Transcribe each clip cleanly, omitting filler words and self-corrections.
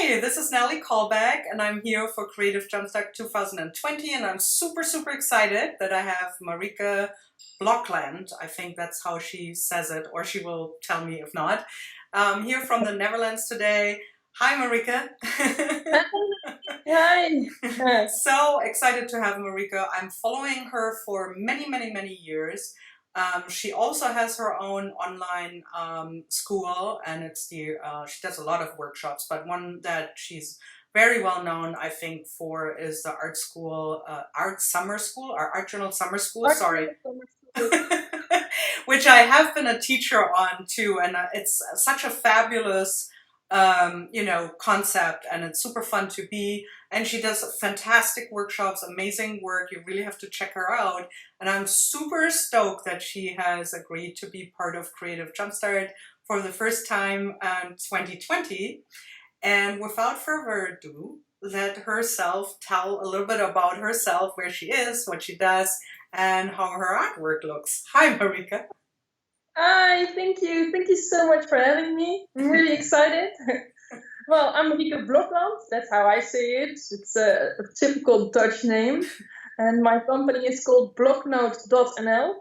Hi, this is Nelly Callback, and I'm here for Creative Jumpstart 2020, and I'm super, super excited that I have Marieke Blokland. I think that's how she says it, or she will tell me if not. Here from the Netherlands today. Hi, Marieke. Hi. So excited to have Marieke. I'm following her for many, many, many years. She also has her own online school, and she does a lot of workshops, but one that she's very well known, I think, for is the art school, art summer school, or art journal summer school, sorry. Which I have been a teacher on too, and it's such a fabulous concept, and it's super fun to be. And she does fantastic workshops, amazing work. You really have to check her out. And I'm super stoked that she has agreed to be part of Creative Jumpstart for the first time in 2020. And without further ado, let herself tell a little bit about herself, where she is, what she does, and how her artwork looks. Hi, Marieke. Hi, thank you. Thank you so much for having me. I'm really excited. Well, I'm Marieke Blokland. That's how I say it. It's a typical Dutch name. And my company is called bloknote.nl.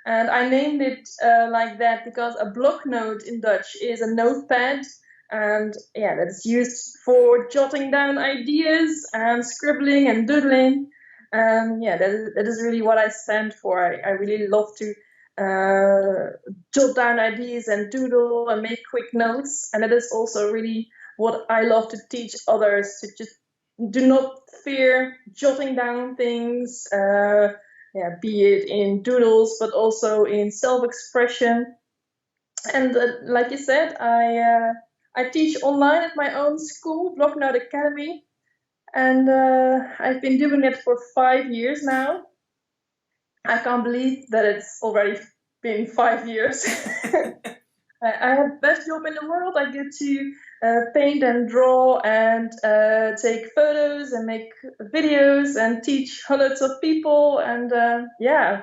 And I named it like that because a blocknote in Dutch is a notepad. And yeah, that's used for jotting down ideas and scribbling and doodling. And yeah, that is really what I stand for. I really love to jot down ideas and doodle and make quick notes. And that is also really what I love to teach others, to just do not fear jotting down things. Yeah, be it in doodles, but also in self-expression. And like you said, I teach online at my own school, Blocknote Academy, and I've been doing it for 5 years now. I can't believe that it's already been 5 years. I have the best job in the world. I get to paint and draw and take photos and make videos and teach hundreds of people. And yeah,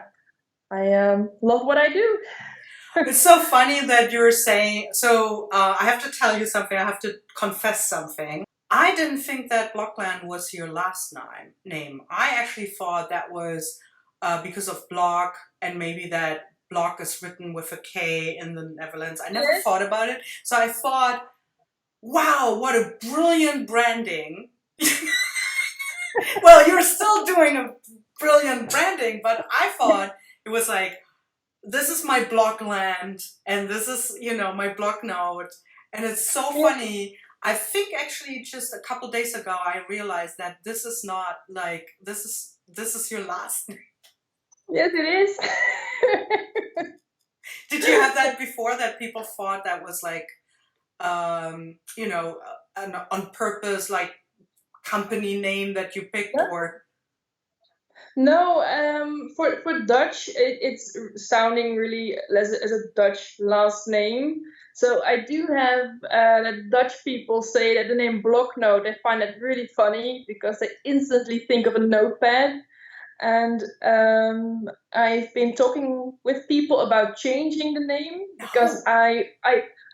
I love what I do. It's so funny that you're saying, so I have to tell you something, I have to confess something. I didn't think that Blokland was your last name. I actually thought that was because of Blok, and maybe that Blok is written with a K in the Netherlands. I never Yes. thought about it. So I thought, wow, what a brilliant branding. Well, you're still doing a brilliant branding, but I thought it was like, this is my block land, and this is, my block note. And it's so Yeah. funny. I think actually just a couple days ago I realized that this is not like, this is your last name. Yes, it is. Did you have that before, that people thought that was like, an on purpose, like, company name that you picked, or? No, for Dutch, it's sounding really as a Dutch last name. So I do have that Dutch people say that the name Blocknote, they find it really funny because they instantly think of a notepad. And I've been talking with people about changing the name because No.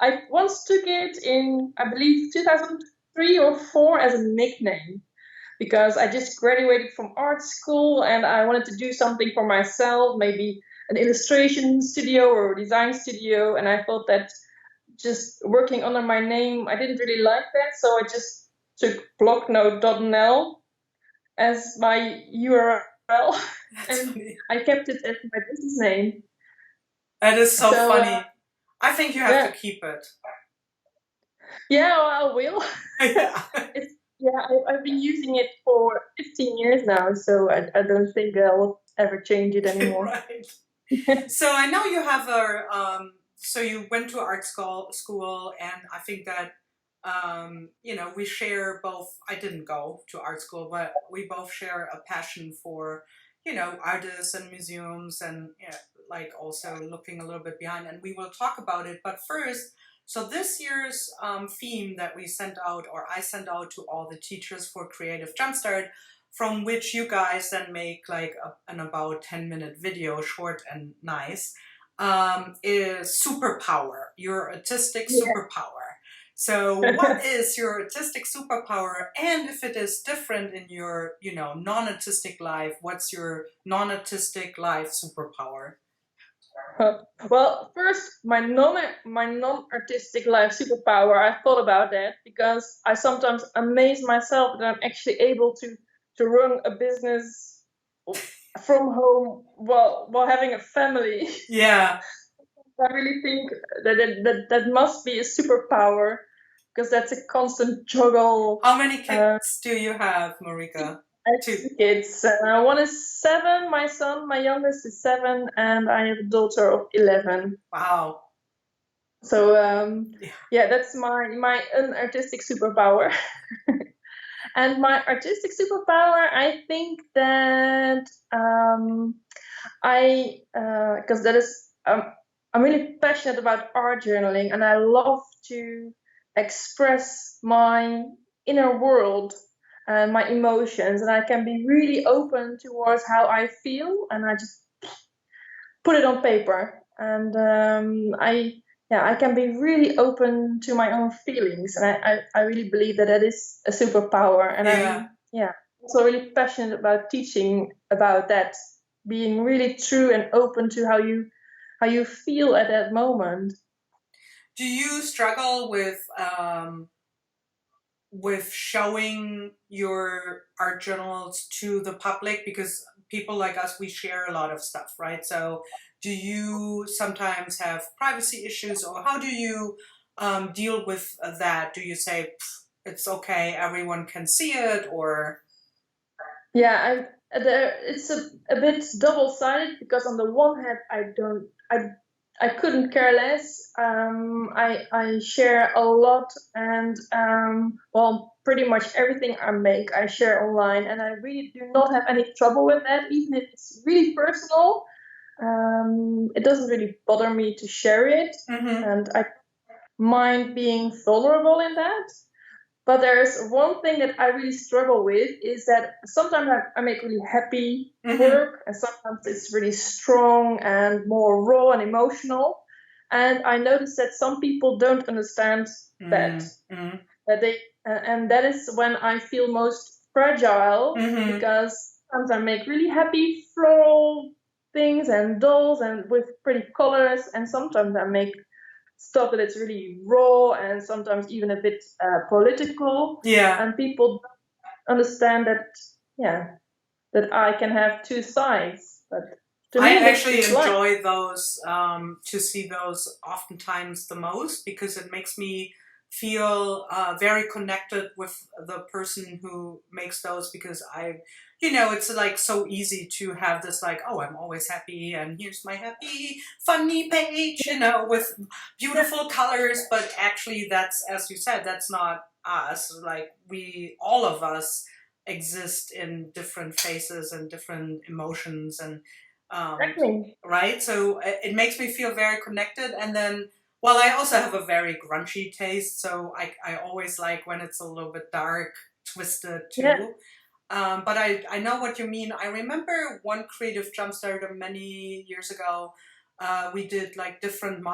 I once took it in, I believe, 2003 or 4 as a nickname because I just graduated from art school and I wanted to do something for myself, maybe an illustration studio or a design studio. And I thought that just working under my name, I didn't really like that. So I just took blocknote.nl as my URL That's and funny. I kept it as my business name. That is so So funny. I think you have to yeah, keep it. yeah, well, I will. Yeah. It's, yeah, I've been using it for 15 years now, so I don't think I'll ever change it anymore. Right. So I know you have so you went to art school, and I think that, we share both. I didn't go to art school, but we both share a passion for, artists and museums, and, like, also looking a little bit behind, and we will talk about it. But first, so this year's theme that we sent out, or I sent out to all the teachers for Creative Jumpstart, from which you guys then make like an about 10-minute video, short and nice, is superpower, your artistic Yeah. superpower. So what is your artistic superpower? And if it is different in your, non-artistic life, what's your non-artistic life superpower? Well, first, my non-artistic life superpower. I thought about that because I sometimes amaze myself that I'm actually able to run a business from home while having a family. Yeah. I really think that must be a superpower because that's a constant juggle. How many Uh, kids do you have, Marieke? I have Two. 2 kids. One is 7, my son. My youngest is 7, and I have a daughter of 11. Wow. So Yeah. yeah, that's my unartistic superpower. And my artistic superpower, I think that I because that is I'm really passionate about art journaling, and I love to express my inner world and my emotions, and I can be really open towards how I feel, and I just put it on paper. And I can be really open to my own feelings, and I really believe that that is a superpower. And Yeah. I'm also really passionate about teaching about that, being really true and open to how you feel at that moment. Do you struggle with showing your art journals to the public? Because people like us, we share a lot of stuff, right? So do you sometimes have privacy issues, or how do you deal with that? Do you say, it's okay, everyone can see it, or? Yeah, it's a bit double-sided because on the one hand, I couldn't care less. I share a lot, and well, pretty much everything I make, I share online, and I really do not have any trouble with that, even if it's really personal. It doesn't really bother me to share it, Mm-hmm. and I mind being vulnerable in that. But there's one thing that I really struggle with is that sometimes I make really happy Mm-hmm. work, and sometimes it's really strong and more raw and emotional. And I notice that some people don't understand that. Mm-hmm. That they and that is when I feel most fragile, Mm-hmm. because sometimes I make really happy floral things and dolls and with pretty colors, and sometimes I make stuff that is really raw and sometimes even a bit political, Yeah. and people don't understand that, yeah, that I can have two sides. But to I me, that's actually just life. enjoy those, to see those oftentimes the most, because it makes me feel very connected with the person who makes those, because it's like so easy to have this like, oh, I'm always happy and here's my happy, funny page, with beautiful colors. But actually, that's, as you said, that's not us. Like, all of us exist in different phases and different emotions, and um, Exactly. right? So it makes me feel very connected. And then, well, I also have a very grungy taste, so I always like when it's a little bit dark, twisted Yeah. too. But I know what you mean. I remember one Creative Jumpstart many years ago. We did like different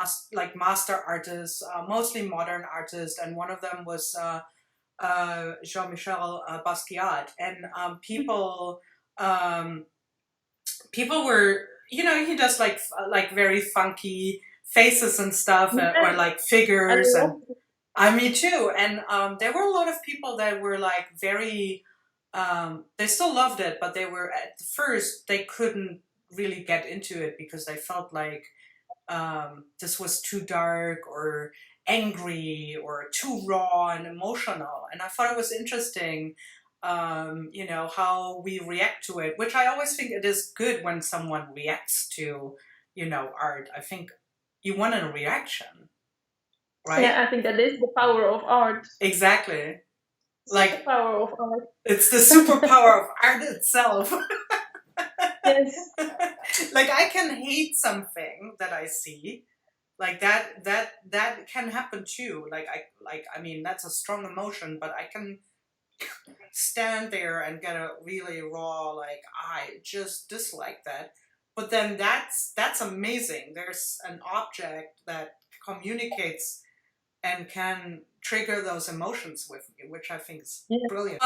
master artists, mostly modern artists, and one of them was Jean-Michel Basquiat. And um, people were, he does like very funky faces and stuff, or Yeah. like I figures, and love me too. And there were a lot of people that were like very, they still loved it, but they were, at first they couldn't really get into it because they felt like this was too dark or angry or too raw and emotional. And I thought it was interesting, how we react to it, which I always think it is good when someone reacts to, art. I think you want a reaction, right? Yeah, I think that is the power of art. Exactly. Like, Superpower of art. it's the superpower of art itself. Yes. Like, I can hate something that I see, like that can happen too. I mean, that's a strong emotion, but I can stand there and get a really raw, like, I just dislike that. But then that's amazing. There's an object that communicates and can trigger those emotions with me, which I think is Yeah. brilliant.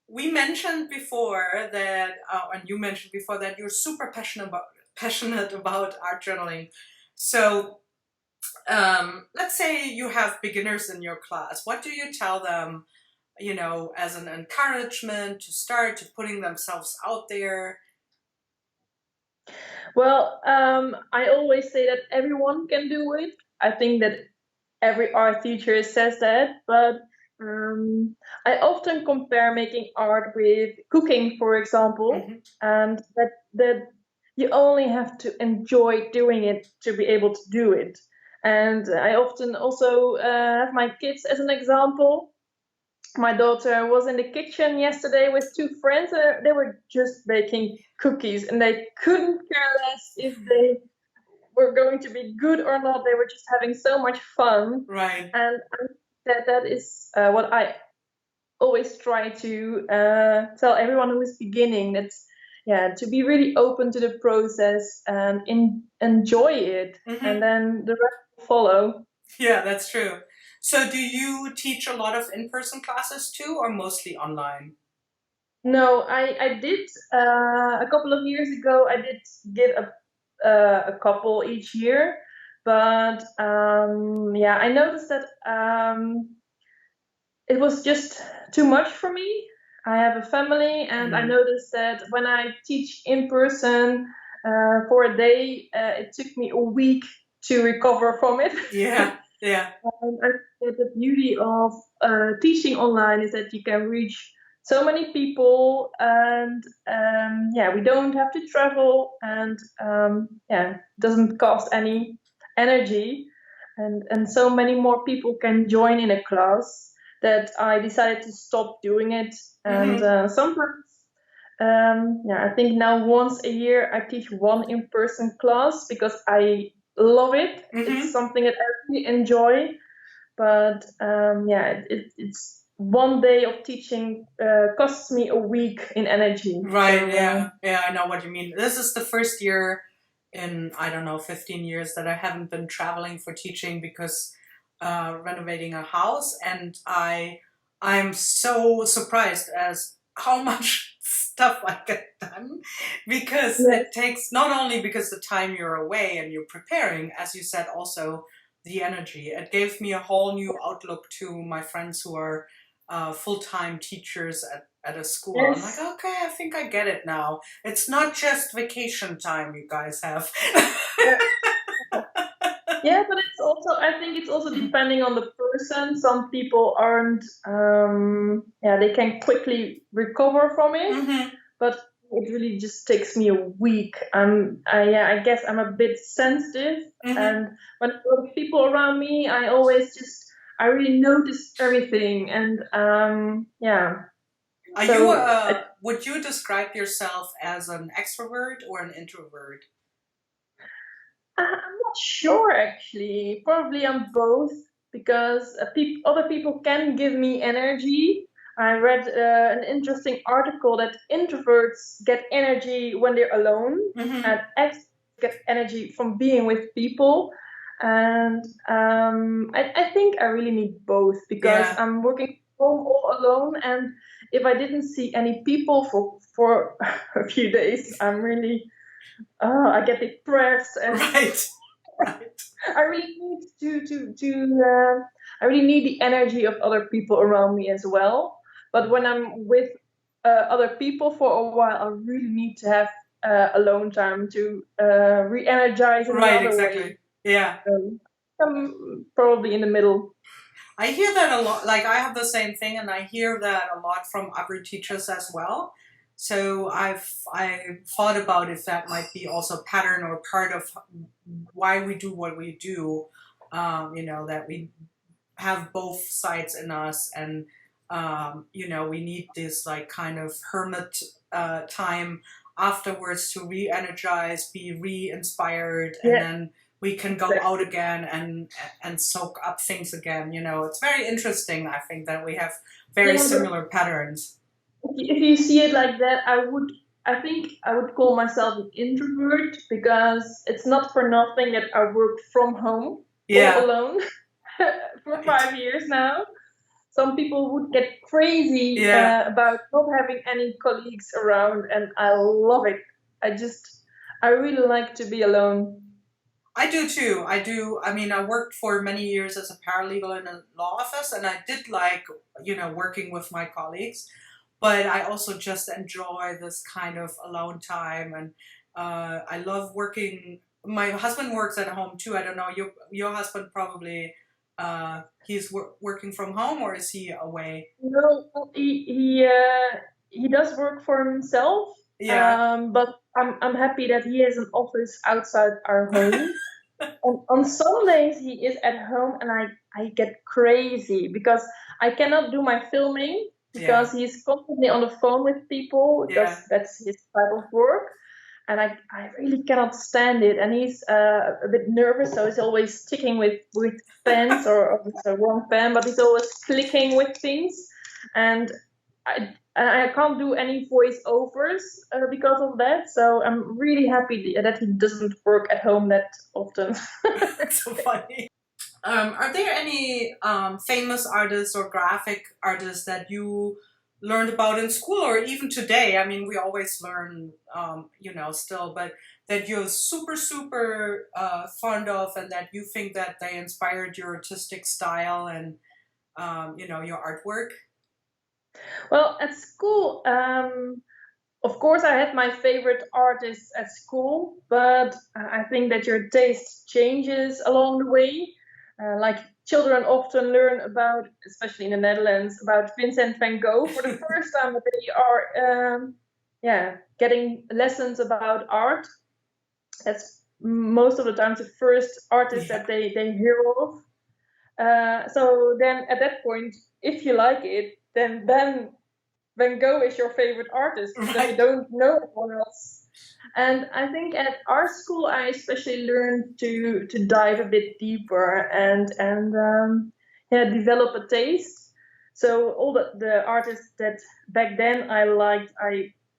We mentioned before that, and you mentioned before that you're super passionate about art journaling. So let's say you have beginners in your class. What do you tell them, as an encouragement to start to putting themselves out there? Well, I always say that everyone can do it. I think that every art teacher says that, but I often compare making art with cooking, for example, and that you only have to enjoy doing it to be able to do it. And I often also have my kids as an example. My daughter was in the kitchen yesterday with two friends. They were just baking cookies, and they couldn't care less if they were going to be good or not. They were just having so much fun. Right. And that is what I always try to tell everyone who is beginning. That's to be really open to the process and enjoy it, and then the rest will follow. Yeah, that's true. So do you teach a lot of in-person classes too, or mostly online? No, I did a couple of years ago. I did give a couple each year, but I noticed that it was just too much for me. I have a family, and I noticed that when I teach in person for a day, it took me a week to recover from it. Yeah, yeah. I think the beauty of teaching online is that you can reach so many people, and we don't have to travel, and doesn't cost any energy, and so many more people can join in a class that I decided to stop doing it. And sometimes, I think now once a year I teach one in-person class because I love it. It's something that I really enjoy. But it's one day of teaching costs me a week in energy. Right, So, yeah, I know what you mean. This is the first year in, I don't know, 15 years that I haven't been traveling for teaching because renovating a house, and I'm so surprised as how much stuff I get done because yes. it takes not only because the time you're away and you're preparing, as you said, also the energy. It gave me a whole new outlook to my friends who are full-time teachers at a school. I'm like, Yes. okay, I think I get it now. It's not just vacation time you guys have. Yeah, but it's also, I think it's also depending on the person. Some people aren't, they can quickly recover from it, but it really just takes me a week. I guess I'm a bit sensitive, and when there are people around me, I really notice everything, and Are you, would you describe yourself as an extrovert or an introvert? I'm not sure actually. Probably I'm both because other people can give me energy. I read an interesting article that introverts get energy when they're alone, and extroverts get energy from being with people. And I think I really need both because Yeah. I'm working home all alone, and if I didn't see any people for a few days, I get depressed, and Right. Right. I really need I really need the energy of other people around me as well. But when I'm with other people for a while, I really need to have alone time to re-energize in Right, another way. exactly. Yeah. So I'm probably in the middle. I hear that a lot. Like, I have the same thing, and I hear that a lot from other teachers as well. So I thought about if that might be also a pattern or part of why we do what we do. That we have both sides in us, and we need this like kind of hermit time afterwards to re-energize, be re-inspired, and Yeah, then we can go out again and soak up things again. It's very interesting. I think that we have very yeah. But similar patterns. if you see it like that, I think I would call myself an introvert because it's not for nothing that I work from home all Yeah. alone. for Right. 5 years now. Some people would get crazy Yeah. about not having any colleagues around, and I love it. I really like to be alone. I do too. I do. I mean, I worked for many years as a paralegal in a law office, and I did like, working with my colleagues. But I also just enjoy this kind of alone time, and I love working. My husband works at home too. I don't know. Your husband probably he's working from home, or is he away? No, he does work for himself, Yeah. but I'm happy that he has an office outside our home. On Sundays he is at home, and I get crazy because I cannot do my filming Yeah. because he's constantly on the phone with people because Yeah. that's his type of work, and I really cannot stand it. And he's a bit nervous, so he's always sticking with pens, or it's a wrong pen, but he's always clicking with things, and I can't do any voiceovers because of that. So I'm really happy that he doesn't work at home that often. That's so funny. Are there any famous artists or graphic artists that you learned about in school or even today? I mean, we always learn, still, but that you're super, super fond of and that you think that they inspired your artistic style and, your artwork? Well, at school, of course, I had my favorite artists at school, but I think that your taste changes along the way. Like children often learn about, especially in the Netherlands, about Vincent van Gogh for the first time. That they are, getting lessons about art. That's most of the times the first artist Yeah, that they hear of. So then at that point, if you like it, then Van Gogh is your favorite artist because you right. don't know anyone else. And I think at our school, I especially learned to dive a bit deeper and yeah, develop a taste. So all the artists that back then I liked,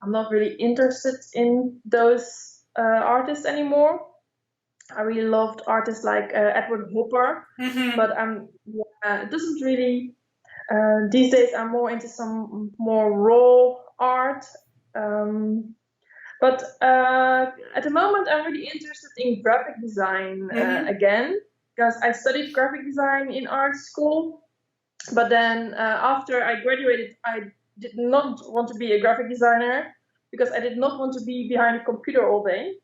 I'm not really interested in those artists anymore. I really loved artists like Edward Hopper, Hmm. but it doesn't really. These days, I'm more into some more raw art. Um, but at the moment, I'm really interested in graphic design Hmm. again because I studied graphic design in art school. But then after I graduated, I did not want to be a graphic designer because I did not want to be behind a computer all day.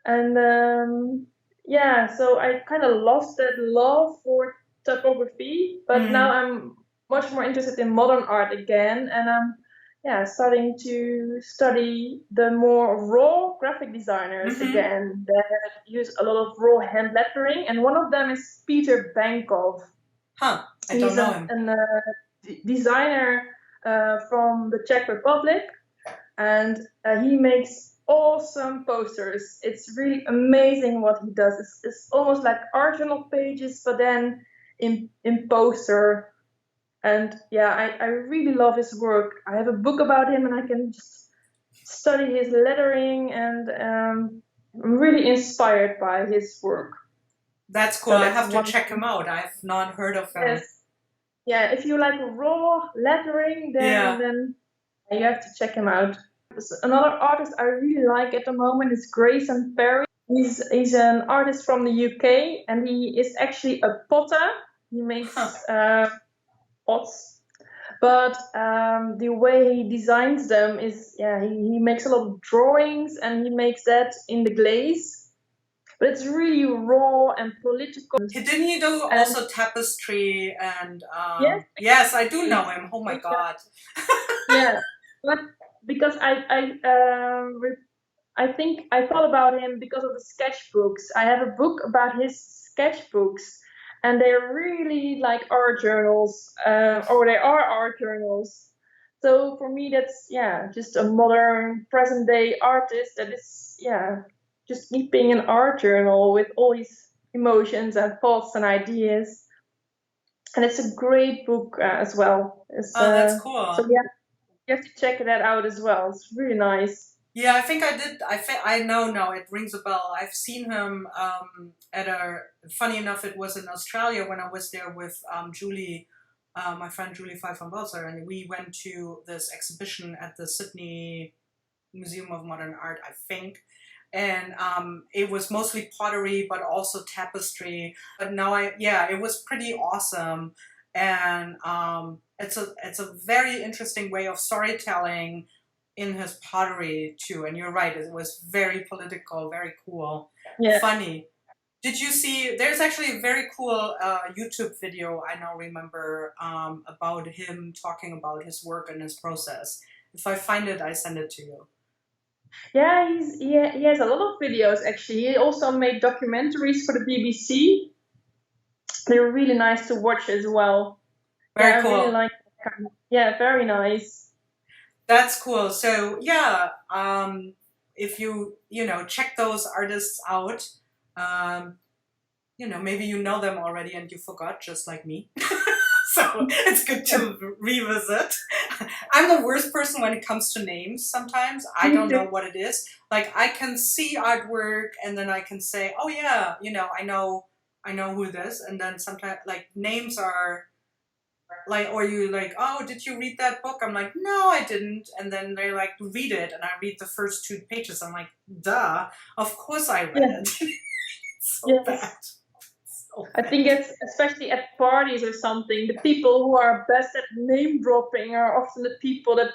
And yeah, so I kind of lost that love for typography, but now Hmm. I'm much more interested in modern art again, and I'm starting to study the more raw graphic designers Hmm. again that use a lot of raw hand lettering, and one of them is Peter Bankov. Huh. I don't He's know him. an designer from the Czech Republic, and he makes awesome posters. It's really amazing what he does. It's almost like art journal pages, but then in poster. And yeah, I really love his work. I have a book about him, and I can just study his lettering, and I'm really inspired by his work. That's cool. So I that's have to one check thing. him out. I've not heard of Yes, him. yeah. If you like raw lettering, then Yeah. then you have to check him out. Another artist I really like at the moment is Grayson Perry. He's an artist from the UK, and he is actually a potter. He Huh. makes pots, but the way he designs them is, yeah, he makes a lot of drawings, and he makes that in the glaze. But it's really raw and political. Didn't he do And also tapestry and yes, yes, I do know him. Oh my exactly. god. Yeah, but because I think I thought about him because of the sketchbooks. I have a book about his sketchbooks, and they're really like art journals, or they are art journals. So for me, that's, yeah, just a modern present day artist that is, yeah, just keeping an art journal with all his emotions and thoughts and ideas. And it's a great book as well. Oh, that's So cool. yeah, you have to check that out as well. It's really nice. Yeah, I think I did. I know now. It rings a bell. I've seen him at a. Funny enough, it was in Australia when I was there with Julie, my friend Julie Five van Welser, and we went to this exhibition at the Sydney Museum of Modern Art, I think. And it was mostly pottery, but also tapestry. But now yeah, it was pretty awesome, and it's a very interesting way of storytelling in his pottery too. And you're right, it was very political, very cool, Yeah. funny. Did you see? There's actually a very cool YouTube video I now remember about him talking about his work and his process. If I find it, I send it to you. Yeah, he has a lot of videos actually. He also made documentaries for the BBC. They were really nice to watch as well. Yeah, Very I really cool. like that kind. Yeah, very nice. That's cool. So yeah, if check those artists out, um, maybe you know them already and you forgot, just like me. So it's good to revisit. I'm the worst person when it comes to names sometimes. I Me don't too. know what it is. Like I can see artwork and then I can say, oh yeah, I know who this, and then sometimes like names are like, or you like, oh, did you read that book? I'm like, no, I didn't. And then they like read it, and I read the first 2 pages. I'm like, duh, of course I read Yeah. it. So bad. Yes. So I bad. think it's especially at parties or something. The people who are best at name dropping are often the people that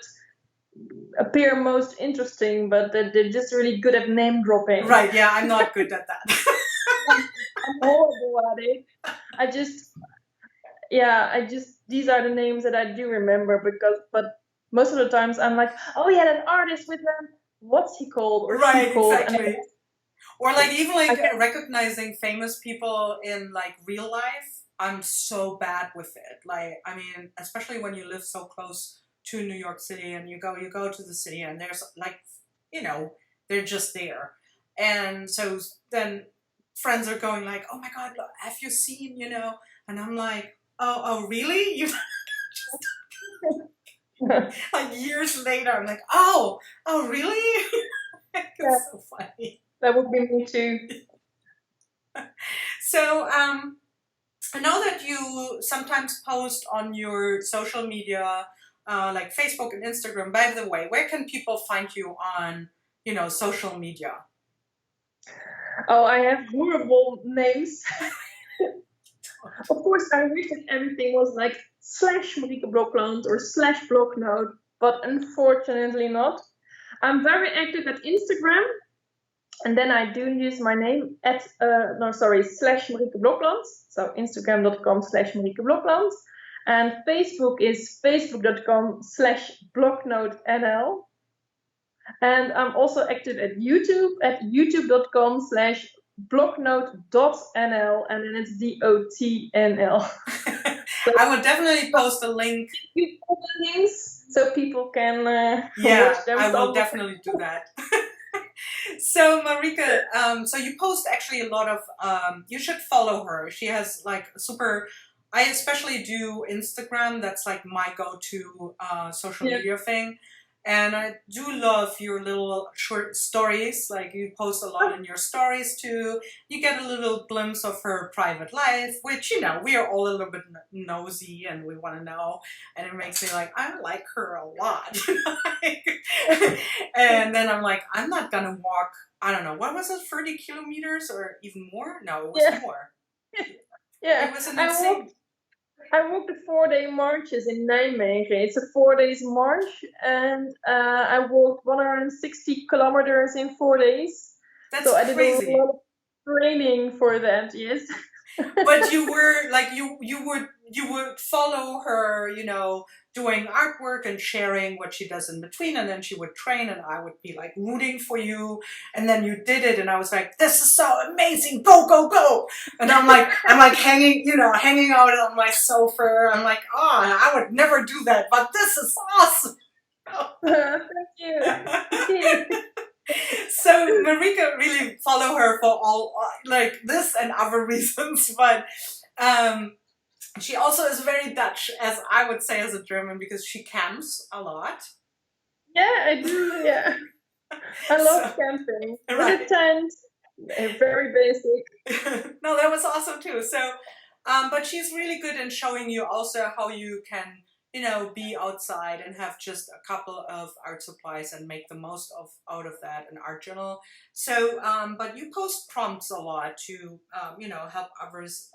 appear most interesting, but they're just really good at name dropping. Right, yeah, I'm not good at that. I'm horrible at it. I just, yeah, these are the names that I do remember but most of the times I'm like, oh yeah, that artist with them, what's he called or she Right, called, and exactly. Or like even I like get, recognizing famous people in like real life, I'm so bad with it. Like I mean, especially when you live so close to New York City and you go to the city and there's like you know, they're just there. And so then friends are going like, "Oh my god, look, have you seen?" And I'm like, "Oh, really?" You like years later, I'm like, "Oh, really?" yeah, It's so funny. that would be me too. So, I know that you sometimes post on your social media, like Facebook and Instagram. By the way, where can people find you on social media? Oh, I have horrible names. Of course, I wish that everything was like slash Marieke Blokland or slash Bloknote, but unfortunately not. I'm very active at Instagram, and then I do use my name at no sorry slash Marieke Blokland. So Instagram.com slash Marieke Blokland, and Facebook is facebook.com slash BloknoteNL. And I'm also active at YouTube at youtube.com slash blocknote.nl, and then it's DOTNL. So I would definitely post a link. links so people can watch Yeah, them. I will So definitely do that. So Marieke, so you post actually a lot of. You should follow her. She has like super. I especially do Instagram. That's like my go-to social yeah, media thing. And I do love your little short stories. Like you post a lot in your stories too. You get a little glimpse of her private life, which we are all a little bit nosy and we want to know. And it makes me like I like her a lot. And then I'm like, I'm not gonna walk. I don't know what was it, 30 kilometers or even more? No, it was yeah, more. It yeah. was an I insane. walked. I walked the 4-day marches in Nijmegen. It's a 4 days march, and I walked 160 kilometers in 4 days. That's So I did a crazy. lot of training for that. Yes. But you were like you would follow her, doing artwork and sharing what she does in between, and then she would train, and I would be like rooting for you, and then you did it, and I was like, this is so amazing, go go go, and I'm like hanging out on my sofa. I'm like, I would never do that, but this is awesome. Thank you. Thank you. So Marika, really follow her for all like this and other reasons, but um, she also is very Dutch, as I would say as a German, because she camps a lot. Yeah, I do. Yeah. I love So, camping with a right. tent, very basic. No, that was awesome too. So, but she's really good in showing you also how you can, be outside and have just a couple of art supplies and make the most of out of that, an art journal. So, but you post prompts a lot to, help others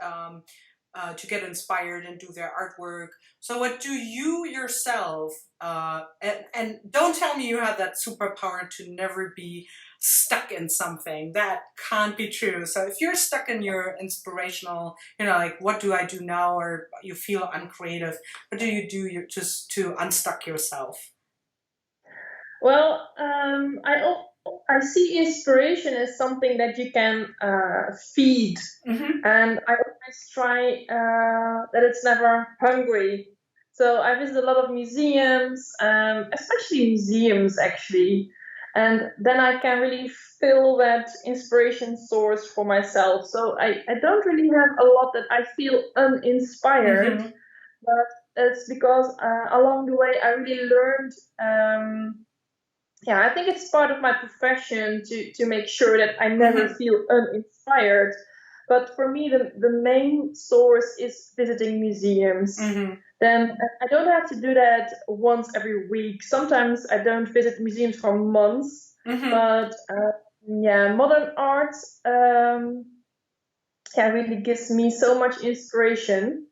to get inspired and do their artwork. So, what do you yourself, and don't tell me you have that superpower to never be stuck in something. That can't be true. So if you're stuck in your inspirational, like what do I do now, or you feel uncreative, what do you do just to unstuck yourself? Well, I see inspiration as something that you can feed, Mm-hmm. and I always try that it's never hungry. So I visit a lot of museums, especially museums actually, and then I can really fill that inspiration source for myself. So I don't really have a lot that I feel uninspired, Mm-hmm. but it's because along the way I really learned. Yeah, I think it's part of my profession to make sure that I never Mm-hmm. feel uninspired. But for me, the main source is visiting museums. Mm-hmm. Then I don't have to do that once every week. Sometimes I don't visit museums for months. Mm-hmm. But yeah, modern art yeah, really gives me so much inspiration.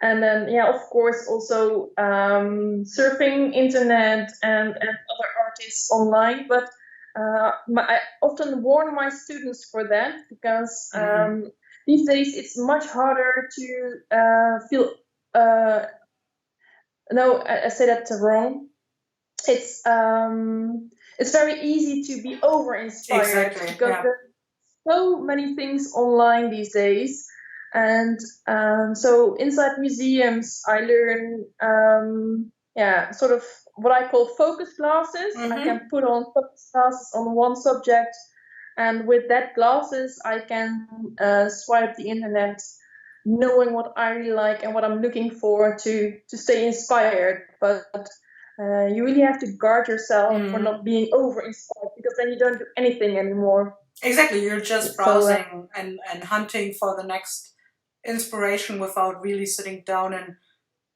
And then yeah, of course, also surfing internet and other artists online. But I often warn my students for that because Mm-hmm. these days it's much harder to feel no, I say that wrong. It's very easy to be over inspired Exactly. because Yeah. there's so many things online these days. And so inside museums, I learn, yeah, sort of what I call focus classes. I Mm-hmm. can put on focus classes on one subject, and with that glasses, I can swipe the internet, knowing what I really like and what I'm looking for to stay inspired. But you really have to guard yourself for Mm-hmm. not being over inspired because then you don't do anything anymore. Exactly. You're just So browsing and hunting for the next inspiration without really sitting down and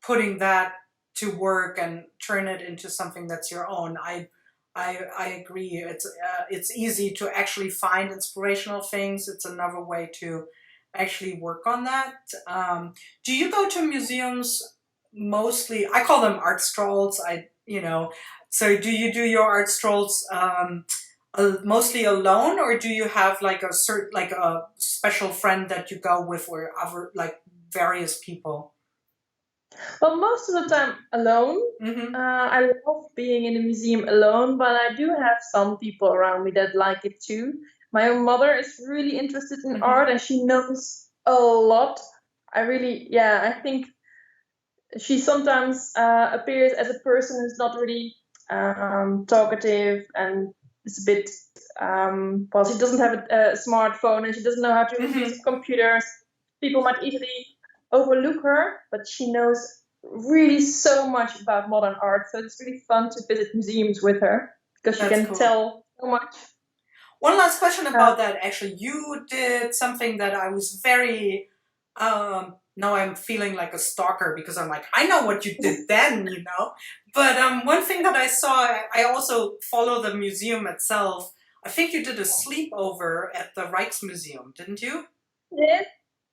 putting that to work and turn it into something that's your own. I agree. It's easy to actually find inspirational things. It's another way to actually work on that. Do you go to museums mostly? I call them art strolls. So do you do your art strolls mostly alone, or do you have like like a special friend that you go with, or other like various people? well, most of the time alone. Mm-hmm. I love being in a museum alone, but I do have some people around me that like it too. My own mother is really interested in Mm-hmm. art and she knows a lot. I really, yeah, I think she sometimes appears as a person who's not really talkative and is a bit, well, she doesn't have a smartphone and she doesn't know how to use Mm-hmm. computers. People might easily overlook her, but she knows really so much about modern art. So it's really fun to visit museums with her because she That's can cool. tell so much. One last question Uh, about that. Actually, you did something that I was very. Now I'm feeling like a stalker because I'm like, I know what you did then. But one thing that I saw, I also follow the museum itself. I think you did a sleepover at the Rijksmuseum, didn't you? yes.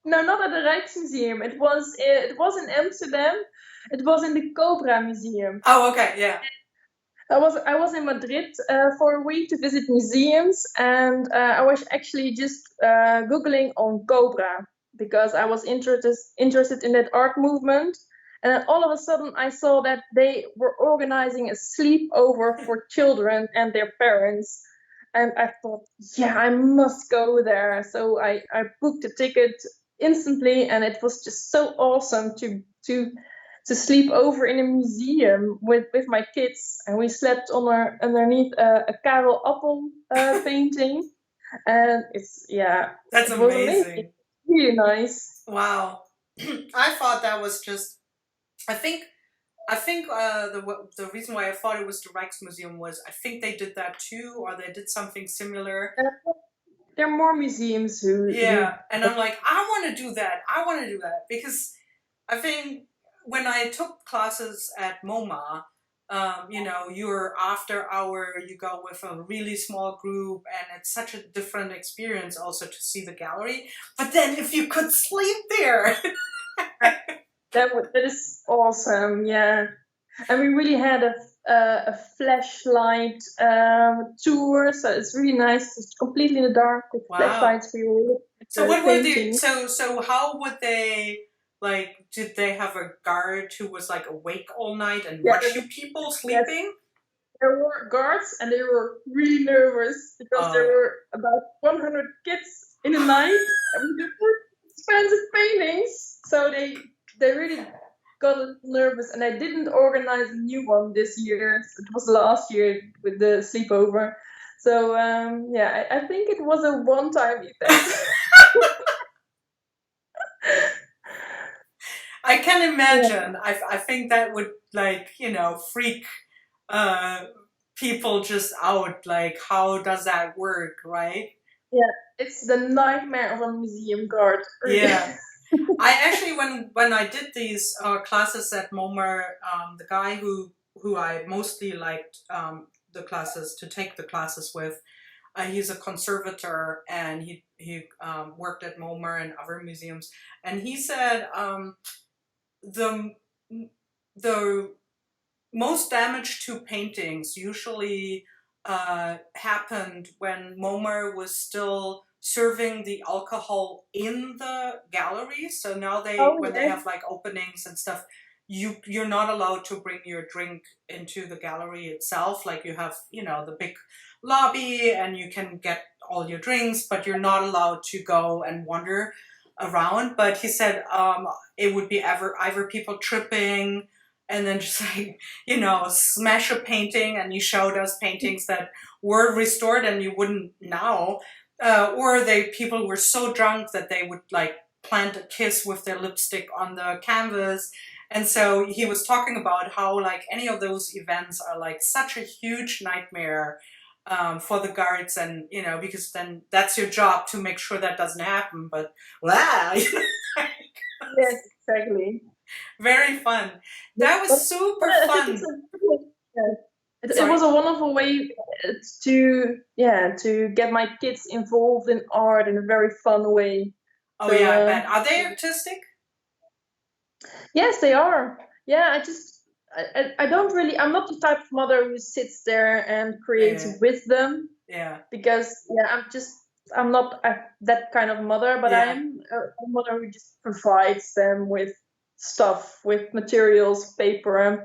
No, not at the Rijksmuseum. It was in Amsterdam. It was in the Cobra Museum. Oh, okay, yeah. I was in Madrid for a week to visit museums, and I was actually just googling on Cobra because I was interested in that art movement. And then all of a sudden, I saw that they were organizing a sleepover for children and their parents. And I thought, yeah, I must go there. So I booked a ticket instantly, and it was just so awesome to sleep over in a museum with my kids, and we slept underneath a Karel Appel painting, and it's yeah, That's it was amazing, amazing. really nice. Wow. I thought that was just. I think. I think the reason why I thought it was the Rijksmuseum was I think they did that too, or they did something similar. There are more museums who Yeah, and I'm like, I want to do that. I want to do that because I think when I took classes at MoMA, you know, you're after hour, you go with a really small group, and it's such a different experience also to see the gallery. But then if you could sleep there, that is awesome. Yeah, and we really had a flashlight tour, so it's really nice. It's completely in the dark with wow. flashlights. We were looking at So the what would they? paintings. So how would they? Like, did they have a guard who was like awake all night and Yeah, watch you people yes, sleeping? there were guards, and they were really nervous because there Uh, were about 100 kids in the night with the expensive paintings. So they really got a little nervous, and I didn't organize a new one this year. It was last year with the sleepover. So yeah, I think it was a one-time event. I can Yeah, imagine. I think that would like, you know, freak uh people just out. Like, how does that work, right? yeah, it's the nightmare of a museum guard. Really. Yeah. I actually, when I did these classes at MoMA, the guy who I mostly liked the classes to take the classes with, he's a conservator, and he worked at MoMA and other museums, and he said the the most damage to paintings usually happened when MoMA was still serving the alcohol in the gallery. So now Oh when they yeah, have like openings and stuff, you're not allowed to bring your drink into the gallery itself. Like you have, you know, the big lobby and you can get all your drinks, but you're not allowed to go and wander around. But he said it would be either people tripping and then just like, you know, smash a painting, and you showed us paintings that were restored and you wouldn't know, or people were so drunk that they would like plant a kiss with their lipstick on the canvas. And so he was talking about how like any of those events are like such a huge nightmare for the guards, and you know, because then that's your job to make sure that doesn't happen. But wow, yes, exactly. very fun. But, That was but super I think it's fun. yeah, it Sorry. was a wonderful way to to get my kids involved in art in a very fun way. Oh So yeah, I bet. Are they artistic? yes, they are. Yeah, I don't really. I'm not the type of mother who sits there and creates Yeah, with them yeah, because yeah, I'm not that kind of mother, but I yeah. am a mother who just provides them with stuff, with materials, paper, and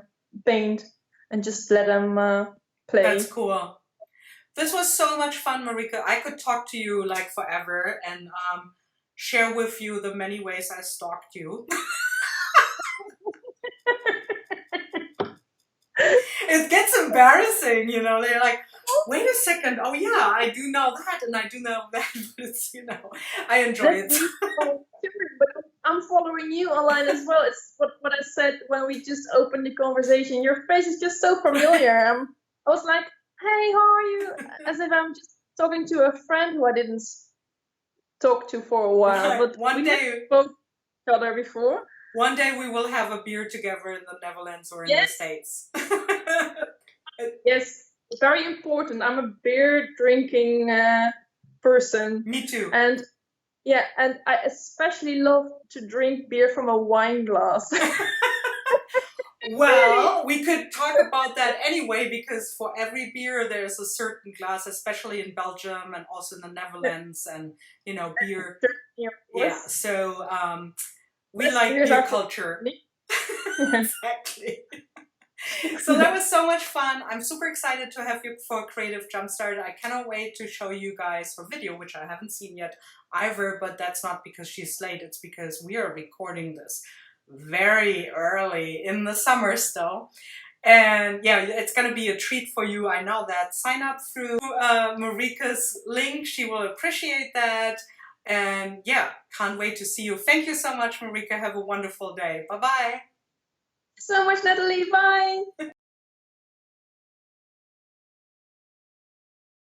paint, and just let them That's play. cool. This was so much fun, Marieke. I could talk to you like forever and share with you the many ways I stalked you. It gets embarrassing, you know. They're like, wait a second. Oh yeah, I do know that and I do know that. But it's, you know, I enjoy That's it. really curious, but I'm following you online as well. It's what I said when we just opened the conversation. Your face is just so familiar. I was like, hey, how are you? As if I'm just talking to a friend who I didn't talk to for a while, Right. but we never spoke to each other before. One day we will have a beer together in the Netherlands or in the Yes, States. yes, very important. I'm a beer drinking person, Me too. and yeah, and I especially love to drink beer from a wine glass. Really? Well, we could talk about that anyway, because for every beer there's a certain glass, especially in Belgium and also in the Netherlands, and you know, beer. Certainly, of Yeah, course. so we Best like beers beer are from culture. Germany. Exactly. So that was so much fun. I'm super excited to have you for Creative Jumpstart. I cannot wait to show you guys her video, which I haven't seen yet either, but that's not because she's late. It's because we are recording this very early in the summer still. And yeah, it's going to be a treat for you. I know that. Sign up through Marike's link. She will appreciate that. And yeah, can't wait to see you. Thank you so much, Marieke. Have a wonderful day. Bye-bye. so much, Natalie. Bye.